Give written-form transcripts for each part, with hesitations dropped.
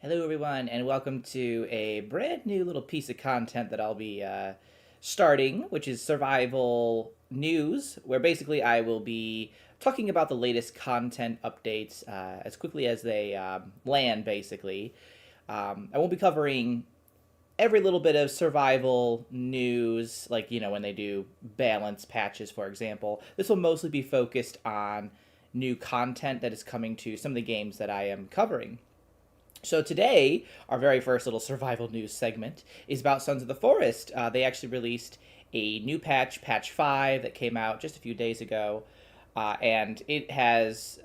Hello, everyone, and welcome to a brand new little piece of content that I'll be starting, which is survival news, where basically I will be talking about the latest content updates as quickly as they land, basically. I won't be covering every little bit of survival news, like, when they do balance patches, for example. This will mostly be focused on new content that is coming to some of the games that I am covering. So today, our very first little survival news segment is about Sons of the Forest. They actually released a new patch, Patch 5, that came out just a few days ago, and it has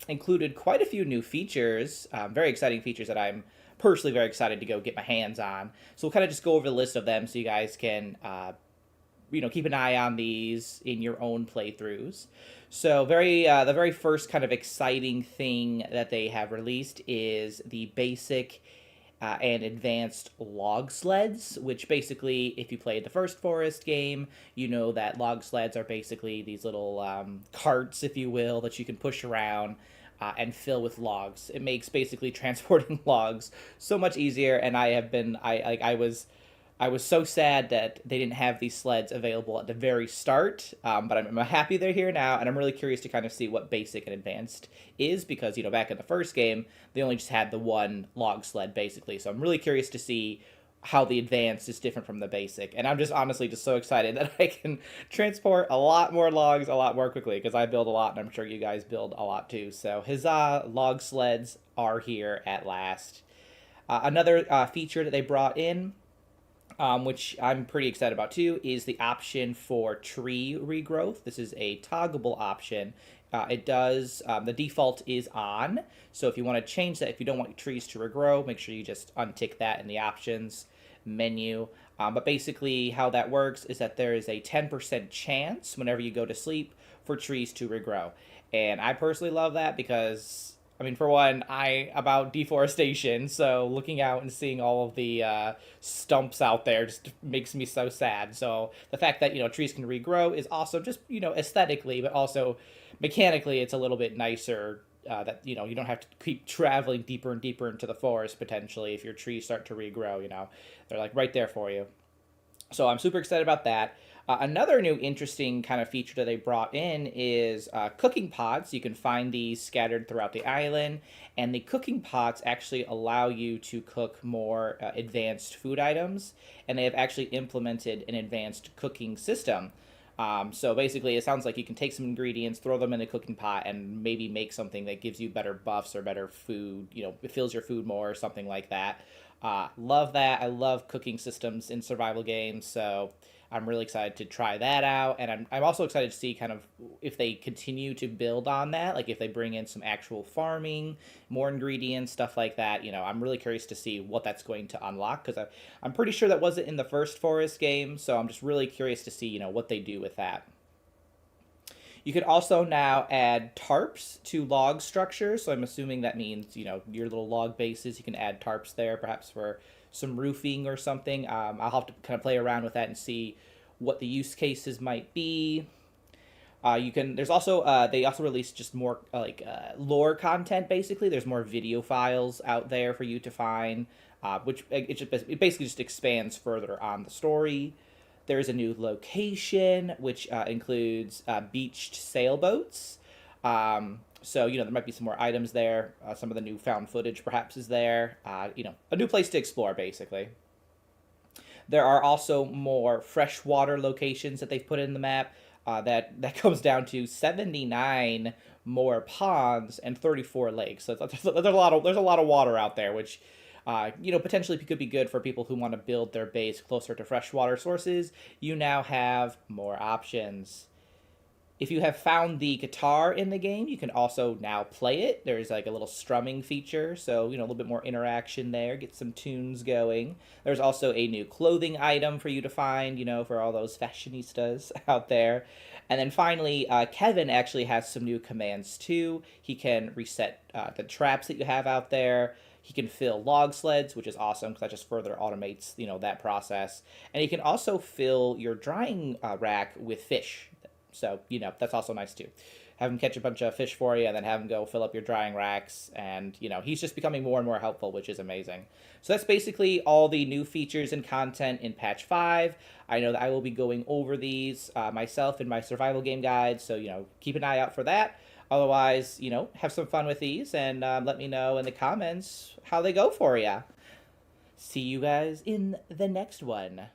included quite a few new features, very exciting features that I'm personally very excited to go get my hands on. So we'll kind of just go over the list of them so you guys can keep an eye on these in your own playthroughs. So the very first kind of exciting thing that they have released is the basic and advanced log sleds, which basically, if you played the first Forest game, you know that log sleds are basically these little carts, if you will, that you can push around and fill with logs. It makes basically transporting logs so much easier, and I was so sad that they didn't have these sleds available at the very start, but I'm happy they're here now, and I'm really curious to kind of see what basic and advanced is, because, back in the first game, they only just had the one log sled, basically. So I'm really curious to see how the advanced is different from the basic, and I'm just honestly just so excited that I can transport a lot more logs a lot more quickly, because I build a lot, and I'm sure you guys build a lot too. So huzzah, log sleds are here at last. Another feature that they brought in, which I'm pretty excited about too, is the option for tree regrowth. This is a toggleable option. The default is on, so if you want to change that, if you don't want trees to regrow, make sure you just untick that in the options menu. But basically how that works is that there is a 10% chance whenever you go to sleep for trees to regrow. And I personally love that because, I mean, for one, about deforestation, so looking out and seeing all of the stumps out there just makes me so sad. So the fact that trees can regrow is awesome, just aesthetically, but also mechanically, it's a little bit nicer. That you don't have to keep traveling deeper and deeper into the forest potentially if your trees start to regrow. They're like right there for you. So I'm super excited about that. Another new interesting kind of feature that they brought in is cooking pots. You can find these scattered throughout the island, and the cooking pots actually allow you to cook more advanced food items, and they have actually implemented an advanced cooking system. So basically, it sounds like you can take some ingredients, throw them in a cooking pot, and maybe make something that gives you better buffs or better food. It fills your food more or something like that. Love that. I love cooking systems in survival games, so I'm really excited to try that out. And I'm also excited to see kind of if they continue to build on that, like if they bring in some actual farming, more ingredients, stuff like that. I'm really curious to see what that's going to unlock, because I'm pretty sure that wasn't in the first Forest game, so I'm just really curious to see, what they do with that. You can also now add tarps to log structures, so I'm assuming that means, your little log bases, you can add tarps there, perhaps for some roofing or something. I'll have to kind of play around with that and see what the use cases might be. There's also, they also released just more, lore content, basically. There's more video files out there for you to find, which it basically just expands further on the story. There's a new location, which includes beached sailboats. So, there might be some more items there. Some of the new found footage perhaps is there. A new place to explore, basically. There are also more freshwater locations that they've put in the map. That comes down to 79 more ponds and 34 lakes. So there's a lot of water out there, which potentially could be good for people who want to build their base closer to freshwater sources. You now have more options. If you have found the guitar in the game, you can also now play it. There's like a little strumming feature, so a little bit more interaction there, get some tunes going. There's also a new clothing item for you to find, for all those fashionistas out there. And then finally, Kelvin actually has some new commands too. He can reset the traps that you have out there. He can fill log sleds, which is awesome because that just further automates, that process. And he can also fill your drying rack with fish. So, that's also nice too. have him catch a bunch of fish for you, and then have him go fill up your drying racks. And, you know, he's just becoming more and more helpful, which is amazing. So that's basically all the new features and content in patch 5. I know that I will be going over these myself in my survival game guide, so, you know, keep an eye out for that. Otherwise, you know, have some fun with these, and let me know in the comments how they go for you. See you guys in the next one.